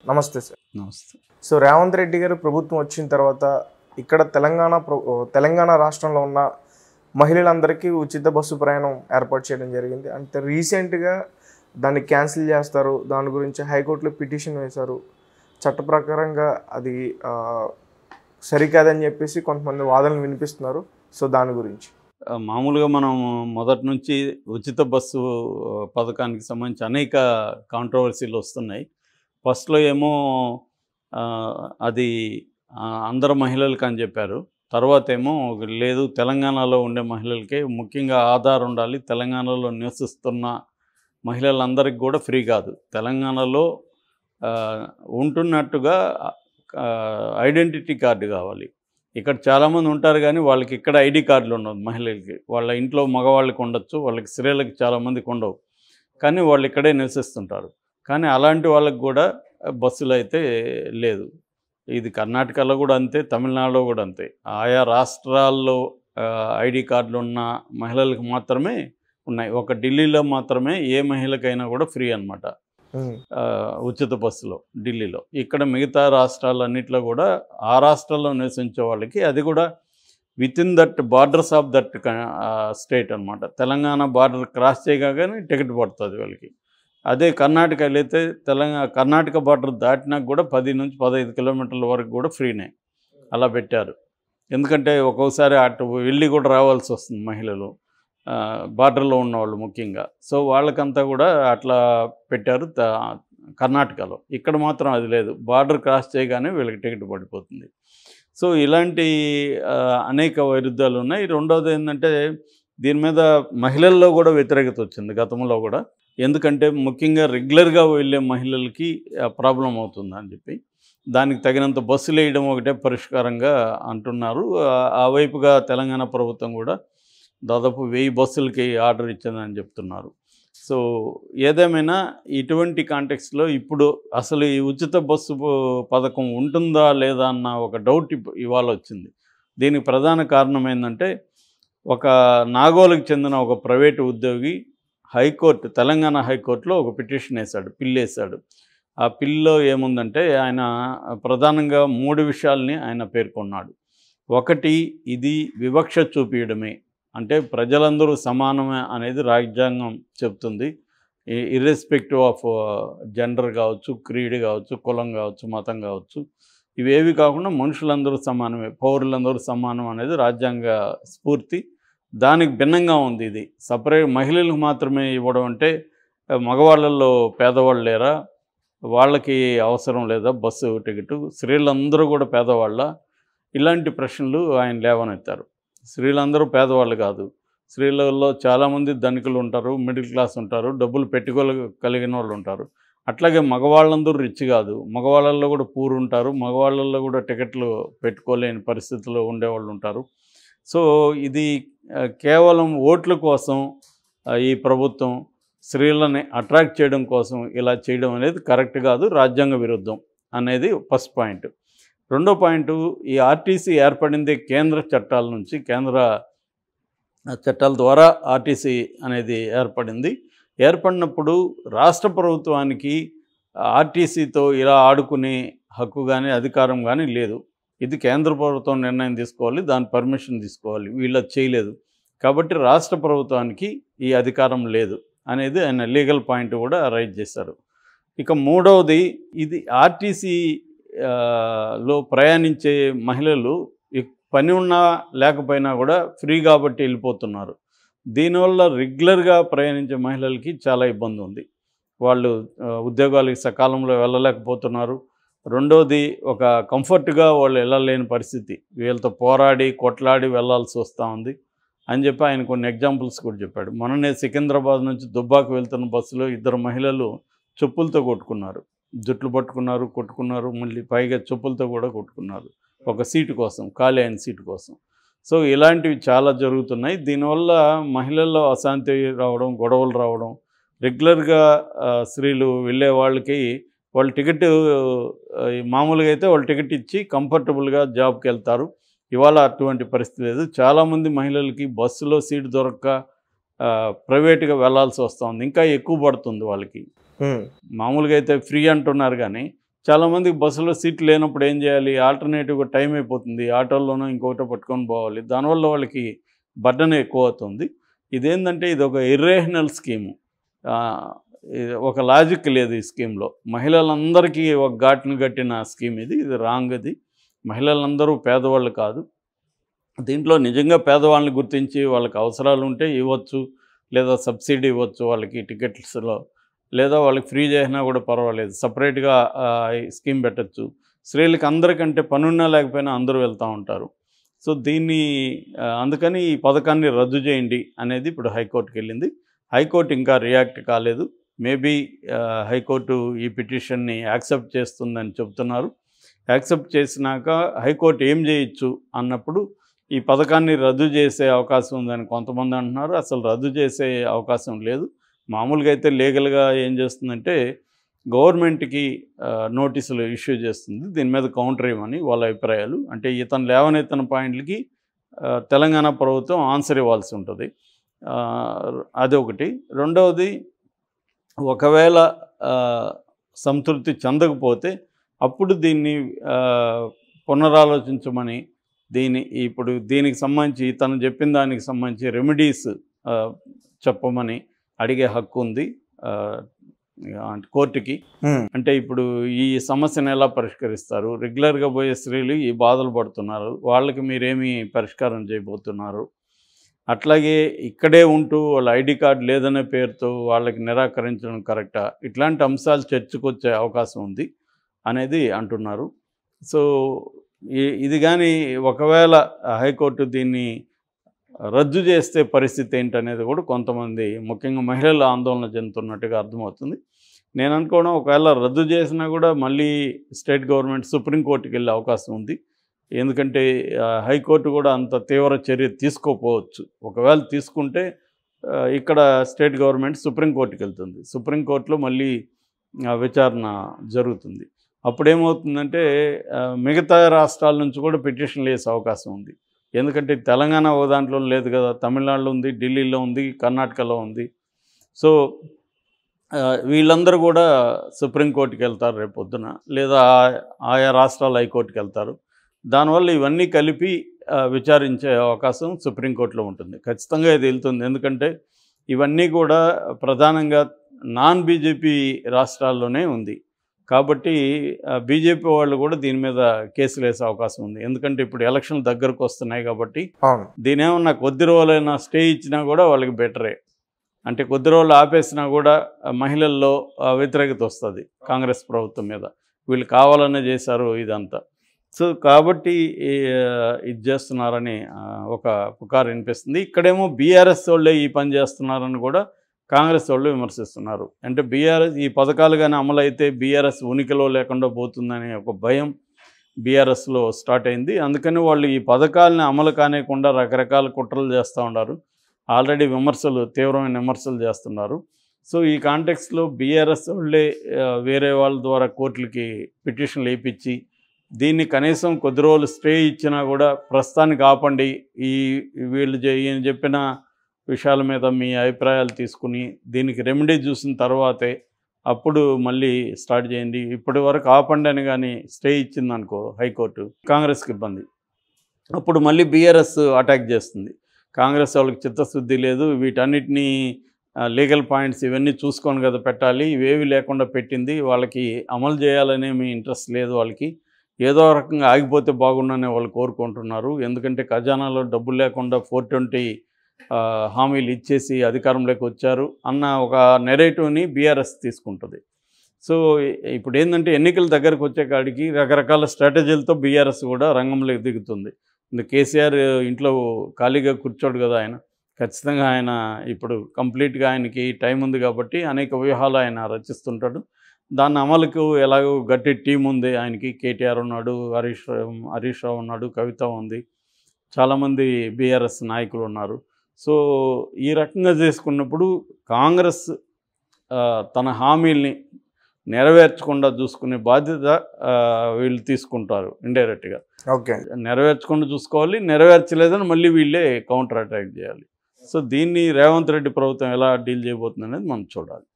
నమస్తే సార్. నమస్తే. సో రేవంత్ రెడ్డి గారు ప్రభుత్వం వచ్చిన తర్వాత ఇక్కడ తెలంగాణ రాష్ట్రంలో ఉన్న మహిళలందరికీ ఉచిత బస్సు ప్రయాణం ఏర్పాటు చేయడం జరిగింది. అంటే రీసెంట్గా దాన్ని క్యాన్సిల్ చేస్తారు, దాని గురించి హైకోర్టులో పిటిషన్ వేశారు. చట్ట ప్రకారంగా అది సరికాదని చెప్పేసి కొంతమంది వాదనలు వినిపిస్తున్నారు. సో దాని గురించి మామూలుగా మనం మొదటి నుంచి ఉచిత బస్సు పథకానికి సంబంధించి అనేక కాంట్రవర్సీలు వస్తున్నాయి. ఫస్ట్లో ఏమో అది అందరు మహిళలకు అని చెప్పారు. తర్వాత ఏమో లేదు, తెలంగాణలో ఉండే మహిళలకే ముఖ్యంగా ఆధార్ ఉండాలి, తెలంగాణలో నివసిస్తున్న మహిళలందరికీ కూడా ఫ్రీ కాదు, తెలంగాణలో ఉంటున్నట్టుగా ఐడెంటిటీ కార్డు కావాలి. ఇక్కడ చాలామంది ఉంటారు కానీ వాళ్ళకి ఇక్కడ ఐడి కార్డులు ఉండవు. మహిళలకి వాళ్ళ ఇంట్లో మగవాళ్ళకి ఉండొచ్చు, వాళ్ళకి స్త్రీలకి చాలామందికి ఉండవు, కానీ వాళ్ళు ఇక్కడే నివసిస్తుంటారు. కానీ అలాంటి వాళ్ళకి కూడా బస్సులు అయితే లేదు. ఇది కర్ణాటకలో కూడా అంతే, తమిళనాడులో కూడా అంతే. ఆయా రాష్ట్రాల్లో ఐడి కార్డులు ఉన్న మహిళలకు మాత్రమే ఉన్నాయి. ఒక ఢిల్లీలో మాత్రమే ఏ మహిళకైనా కూడా ఫ్రీ అన్నమాట ఉచిత బస్సులో ఢిల్లీలో. ఇక్కడ మిగతా రాష్ట్రాలన్నింటిలో కూడా ఆ రాష్ట్రాల్లో నివసించే వాళ్ళకి అది కూడా with in that borders of that state అనమాట. తెలంగాణ బార్డర్ క్రాస్ చేయగానే టికెట్ పడుతుంది వాళ్ళకి. అదే కర్ణాటక వెళ్ళైతే కర్ణాటక బార్డర్ దాటినాక కూడా 10 నుంచి 15 కిలోమీటర్ల వరకు కూడా ఫ్రీనే అలా పెట్టారు. ఎందుకంటే ఒక్కొక్కసారి అటు వెళ్ళి కూడా రావాల్సి వస్తుంది మహిళలు, బార్డర్లో ఉన్నవాళ్ళు ముఖ్యంగా. సో వాళ్ళకంతా కూడా అట్లా పెట్టారు కర్ణాటకలో. ఇక్కడ మాత్రం అది లేదు, బార్డర్ క్రాస్ చేయగానే వీళ్ళకి టికెట్ పడిపోతుంది. సో ఇలాంటి అనేక వైరుధ్యాలు ఉన్నాయి. రెండవది ఏంటంటే దీని మీద మహిళల్లో కూడా వ్యతిరేకత వచ్చింది గతంలో కూడా. ఎందుకంటే ముఖ్యంగా రెగ్యులర్గా వెళ్ళే మహిళలకి ప్రాబ్లం అవుతుంది అని చెప్పి దానికి తగినంత బస్సులు వేయడం ఒకటే పరిష్కారంగా అంటున్నారు. ఆ వైపుగా తెలంగాణ ప్రభుత్వం కూడా దాదాపు 1000 బస్సులకి ఆర్డర్ ఇచ్చిందని చెప్తున్నారు. సో ఏదేమైనా ఇటువంటి కాంటెక్స్లో ఇప్పుడు అసలు ఈ ఉచిత బస్సు పథకం ఉంటుందా లేదా అన్న ఒక డౌట్ ఇవాళ వచ్చింది. దీనికి ప్రధాన కారణం ఏంటంటే ఒక నాగోలుకు చెందిన ఒక ప్రైవేటు ఉద్యోగి తెలంగాణ హైకోర్టులో ఒక పిటిషన్ వేశాడు, పిల్ వేశాడు. ఆ పిల్లో ఏముందంటే ఆయన ప్రధానంగా 3 విషయాల్ని ఆయన పేర్కొన్నాడు. ఒకటి, ఇది వివక్ష చూపించడమే, అంటే ప్రజలందరూ సమానమే అనేది రాజ్యాంగం చెప్తుంది. ఇర్రెస్పెక్టివ్ ఆఫ్ జెండర్ కావచ్చు, క్రీడ్ కావచ్చు, కులం కావచ్చు, మతం కావచ్చు, ఇవేవి కాకుండా మనుషులందరూ సమానమే, పౌరులందరూ సమానం అనేది రాజ్యాంగ స్ఫూర్తి. దానికి భిన్నంగా ఉంది ఇది. సపరేట్ మహిళలకు మాత్రమే ఇవ్వడం అంటే మగవాళ్ళల్లో పేదవాళ్ళు లేరా, వాళ్ళకి అవసరం లేదా బస్సు టికెట్, స్త్రీలందరూ కూడా పేదవాళ్ళ, ఇలాంటి ప్రశ్నలు ఆయన లేవనెత్తారు. స్త్రీలందరూ పేదవాళ్ళు కాదు, స్త్రీలలో చాలామంది ధనికులు ఉంటారు, మిడిల్ క్లాస్ ఉంటారు, డబ్బులు పెట్టుకోగలిగిన వాళ్ళు ఉంటారు. అట్లాగే మగవాళ్ళందరూ రిచ్ కాదు, మగవాళ్ళల్లో కూడా పూర్ ఉంటారు, మగవాళ్ళల్లో కూడా టికెట్లు పెట్టుకోలేని పరిస్థితుల్లో ఉండేవాళ్ళు ఉంటారు. సో ఇది కేవలం ఓట్ల కోసం ఈ ప్రభుత్వం స్త్రీలని అట్రాక్ట్ చేయడం కోసం ఇలా చేయడం అనేది కరెక్ట్ కాదు, రాజ్యాంగ విరుద్ధం అనేది ఫస్ట్ పాయింట్. రెండో పాయింట్, ఈ ఆర్టీసీ ఏర్పడింది కేంద్ర చట్టాల నుంచి, కేంద్ర చట్టాల ద్వారా ఆర్టీసీ అనేది ఏర్పడినప్పుడు రాష్ట్ర ప్రభుత్వానికి ఆర్టీసీతో ఇలా ఆడుకునే హక్కు కానీ అధికారం కానీ లేదు. ఇది కేంద్ర ప్రభుత్వం నిర్ణయం తీసుకోవాలి, దాని పర్మిషన్ తీసుకోవాలి, వీళ్ళు చేయలేదు. కాబట్టి రాష్ట్ర ప్రభుత్వానికి ఈ అధికారం లేదు అనేది ఆయన లీగల్ పాయింట్ కూడా రైజ్ చేశారు. ఇక మూడవది, ఇది ఆర్టీసీ లో ప్రయాణించే మహిళలు పని ఉన్నా లేకపోయినా కూడా ఫ్రీ కాబట్టి వెళ్ళిపోతున్నారు. దీనివల్ల రెగ్యులర్గా ప్రయాణించే మహిళలకి చాలా ఇబ్బంది ఉంది. వాళ్ళు ఉద్యోగాలకి సకాలంలో వెళ్ళలేకపోతున్నారు. రెండోది, ఒక కంఫర్ట్గా వాళ్ళు వెళ్ళలేని పరిస్థితి, వీళ్ళతో పోరాడి కొట్లాడి వెళ్ళాల్సి వస్తూ ఉంది అని చెప్పి ఆయన కొన్ని ఎగ్జాంపుల్స్ కూడా చెప్పాడు. మొన్ననే సికింద్రాబాద్ నుంచి దుబ్బాకు వెళ్తున్న బస్సులో 2 మహిళలు చెప్పులతో కొట్టుకున్నారు, జుట్లు పట్టుకున్నారు, కొట్టుకున్నారు, మళ్ళీ పైగా చెప్పులతో కూడా కొట్టుకున్నారు ఒక సీటు కోసం, ఖాళీ అయిన సీటు కోసం. సో ఇలాంటివి చాలా జరుగుతున్నాయి. దీనివల్ల మహిళల్లో అశాంతి రావడం, గొడవలు రావడం, రెగ్యులర్గా స్త్రీలు వెళ్ళే వాళ్ళకి వాళ్ళు టికెట్ మామూలుగా అయితే వాళ్ళు టికెట్ ఇచ్చి కంఫర్టబుల్గా జాబ్కి వెళ్తారు. ఇవాళ అటువంటి పరిస్థితి లేదు. చాలామంది మహిళలకి బస్సులో సీటు దొరక్క ప్రైవేట్గా వెళ్ళాల్సి వస్తుంది, ఇంకా ఎక్కువ పడుతుంది వాళ్ళకి. మామూలుగా అయితే ఫ్రీ అంటున్నారు కానీ చాలామందికి బస్సులో సీట్లు లేనప్పుడు ఏం చేయాలి, ఆల్టర్నేటివ్గా టైం అయిపోతుంది, ఆటోల్లోనో ఇంకొకటో పట్టుకొని పోవాలి, దానివల్ల వాళ్ళకి బర్డెన్ ఎక్కువ అవుతుంది. ఇదేంటంటే ఇది ఒక ఇర్రేషనల్ స్కీము, ఒక లాజిక్ లేదు ఈ స్కీమ్లో. మహిళలందరికీ ఒక ఘాటును కట్టిన స్కీమ్ ఇది రాంగ్. ఇది మహిళలందరూ పేదవాళ్ళు కాదు. దీంట్లో నిజంగా పేదవాళ్ళని గుర్తించి వాళ్ళకి అవసరాలు ఉంటే ఇవ్వచ్చు, లేదా సబ్సిడీ ఇవ్వచ్చు వాళ్ళకి టికెట్స్లో, లేదా వాళ్ళకి ఫ్రీ చేసినా కూడా పర్వాలేదు, సపరేట్గా స్కీమ్ పెట్టచ్చు. స్త్రీలకు అందరికంటే పనున్నా లేకపోయినా అందరూ వెళ్తూ ఉంటారు. సో దీన్ని అందుకని ఈ పథకాన్ని రద్దు చేయండి అనేది ఇప్పుడు హైకోర్టుకి వెళ్ళింది. హైకోర్టు ఇంకా రియాక్ట్ కాలేదు. మేబీ హైకోర్టు ఈ పిటిషన్ని యాక్సెప్ట్ చేస్తుందని చెబుతున్నారు. యాక్సెప్ట్ చేసినాక హైకోర్టు ఏం చేయొచ్చు అన్నప్పుడు ఈ పథకాన్ని రద్దు చేసే అవకాశం ఉందని కొంతమంది అంటున్నారు. అసలు రద్దు చేసే అవకాశం లేదు. మామూలుగా అయితే లీగల్గా ఏం చేస్తుందంటే గవర్నమెంట్కి నోటీసులు ఇష్యూ చేస్తుంది, దీని మీద కౌంటర్ ఇవ్వమని వాళ్ళ అభిప్రాయాలు. అంటే ఇతను లేవనెత్తిన పాయింట్లకి తెలంగాణ ప్రభుత్వం ఆన్సర్ ఇవ్వాల్సి ఉంటుంది. అదొకటి. రెండవది, ఒకవేళ సంతృప్తి చెందకపోతే అప్పుడు దీన్ని పునరాలోచించమని, ఇప్పుడు దీనికి సంబంధించి తను చెప్పిన దానికి సంబంధించి రెమెడీస్ చెప్పమని అడిగే హక్కు ఉంది కోర్టుకి. అంటే ఇప్పుడు ఈ సమస్యను ఎలా పరిష్కరిస్తారు, రెగ్యులర్గా పోయే స్త్రీలు ఈ బాధలు పడుతున్నారు, వాళ్ళకి మీరేమి పరిష్కారం చేయబోతున్నారు, అట్లాగే ఇక్కడే ఉంటూ వాళ్ళ ఐడి కార్డు లేదనే పేరుతో వాళ్ళకి నిరాకరించడం కరెక్టా, ఇట్లాంటి అంశాలు చర్చకు వచ్చే అవకాశం ఉంది అనేది అంటున్నారు. సో ఇది కానీ ఒకవేళ హైకోర్టు దీన్ని రద్దు చేస్తే పరిస్థితి ఏంటనేది కూడా కొంతమంది, ముఖ్యంగా మహిళలు ఆందోళన చెందుతున్నట్టుగా అర్థమవుతుంది. నేను అనుకోవడం, ఒకవేళ రద్దు చేసినా కూడా మళ్ళీ స్టేట్ గవర్నమెంట్ సుప్రీంకోర్టుకి వెళ్ళే అవకాశం ఉంది. ఎందుకంటే హైకోర్టు కూడా అంత తీవ్ర చర్య తీసుకోకపోవచ్చు. ఒకవేళ తీసుకుంటే ఇక్కడ స్టేట్ గవర్నమెంట్ సుప్రీంకోర్టుకి వెళ్తుంది, సుప్రీంకోర్టులో మళ్ళీ విచారణ జరుగుతుంది. అప్పుడేమవుతుందంటే మిగతా రాష్ట్రాల నుంచి కూడా పిటిషన్లు వేసే అవకాశం ఉంది. ఎందుకంటే తెలంగాణ ఓ దాంట్లో లేదు కదా, తమిళనాడులో ఉంది, ఢిల్లీలో ఉంది, కర్ణాటకలో ఉంది. సో వీళ్ళందరూ కూడా సుప్రీంకోర్టుకి వెళ్తారు రేపు పొద్దున, లేదా ఆయా రాష్ట్రాల హైకోర్టుకి వెళ్తారు. దానివల్ల ఇవన్నీ కలిపి విచారించే అవకాశం సుప్రీంకోర్టులో ఉంటుంది. ఖచ్చితంగా ఇది వెళ్తుంది. ఎందుకంటే ఇవన్నీ కూడా ప్రధానంగా నాన్ బీజేపీ రాష్ట్రాల్లోనే ఉంది కాబట్టి బీజేపీ వాళ్ళు కూడా దీని మీద కేసులు వేసే అవకాశం ఉంది. ఎందుకంటే ఇప్పుడు ఎలక్షన్లు దగ్గరకు వస్తున్నాయి కాబట్టి దీని ఏమన్నా కొద్ది రోజులైనా స్టే ఇచ్చినా కూడా వాళ్ళకి బెటరే. అంటే కొద్ది రోజులు ఆపేసినా కూడా మహిళల్లో వ్యతిరేకత వస్తుంది కాంగ్రెస్ ప్రభుత్వం మీద, వీళ్ళు కావాలనే చేశారు ఇదంతా. సో కాబట్టి ఇది చేస్తున్నారని ఒక పుకారు వినిపిస్తుంది. ఇక్కడేమో బీఆర్ఎస్ వాళ్ళే ఈ పని చేస్తున్నారని కూడా కాంగ్రెస్ వాళ్ళు విమర్శిస్తున్నారు. అంటే బీఆర్ఎస్ ఈ పథకాలు కానీ అమలు అయితే బీఆర్ఎస్ ఉనికిలో లేకుండా పోతుందనే ఒక భయం బీఆర్ఎస్లో స్టార్ట్ అయింది. అందుకని వాళ్ళు ఈ పథకాలని అమలు కానివ్వకుండా రకరకాల కుట్రలు చేస్తూ ఉన్నారు. ఆల్రెడీ తీవ్రమైన విమర్శలు చేస్తున్నారు. సో ఈ కాంటెక్స్లో బీఆర్ఎస్ వాళ్ళే వేరే వాళ్ళ ద్వారా కోర్టులకి పిటిషన్లు వేయించి దీన్ని కనీసం కొద్ది రోజులు స్టే ఇచ్చినా కూడా ప్రస్తుతానికి ఆపండి, ఈయన చెప్పిన విషయాల మీద మీ అభిప్రాయాలు తీసుకుని దీనికి రెమెడీ చూసిన తర్వాతే అప్పుడు మళ్ళీ స్టార్ట్ చేయండి, ఇప్పటి వరకు ఆపండి అని కానీ స్టే ఇచ్చిందనుకో హైకోర్టు, కాంగ్రెస్కి ఇబ్బంది. అప్పుడు మళ్ళీ బీఆర్ఎస్ అటాక్ చేస్తుంది. కాంగ్రెస్ వాళ్ళకి చిత్తశుద్ధి లేదు, వీటన్నిటినీ లీగల్ పాయింట్స్ ఇవన్నీ చూసుకొని కదా పెట్టాలి, ఇవేవి లేకుండా పెట్టింది, వాళ్ళకి అమలు చేయాలనేమి ఇంట్రెస్ట్ లేదు, వాళ్ళకి ఏదో రకంగా ఆగిపోతే బాగుండనే వాళ్ళు కోరుకుంటున్నారు. ఎందుకంటే ఖజానాలో డబ్బులు లేకుండా 420 హామీలు ఇచ్చేసి అధికారంలోకి వచ్చారు అన్న ఒక నెరేటివ్ని బీఆర్ఎస్ తీసుకుంటుంది. సో ఇప్పుడు ఏంటంటే ఎన్నికల దగ్గరకు వచ్చే కాడికి రకరకాల స్ట్రాటజీలతో బీఆర్ఎస్ కూడా రంగంలోకి దిగుతుంది. కేసీఆర్ ఇంట్లో ఖాళీగా కూర్చోడు కదా, ఆయన ఖచ్చితంగా ఆయన ఇప్పుడు కంప్లీట్గా ఆయనకి టైం ఉంది కాబట్టి అనేక వ్యూహాలు ఆయన రచిస్తుంటాడు. దాని అమలుకు ఎలాగో గట్టి టీం ఉంది ఆయనకి. కేటీఆర్ ఉన్నాడు, హరీష్ రావు ఉన్నాడు, కవిత ఉంది, చాలామంది బీఆర్ఎస్ నాయకులు ఉన్నారు. సో ఈ రకంగా చేసుకున్నప్పుడు కాంగ్రెస్ తన హామీల్ని నెరవేర్చకుండా చూసుకునే బాధ్యత వీళ్ళు తీసుకుంటారు ఇండైరెక్ట్గా. ఓకే, నెరవేర్చకుండా చూసుకోవాలి, నెరవేర్చలేదని మళ్ళీ వీళ్ళే కౌంటర్ అటాక్ చేయాలి. సో దీన్ని రేవంత్ రెడ్డి ప్రభుత్వం ఎలా డీల్ చేయబోతుంది అనేది మనం చూడాలి.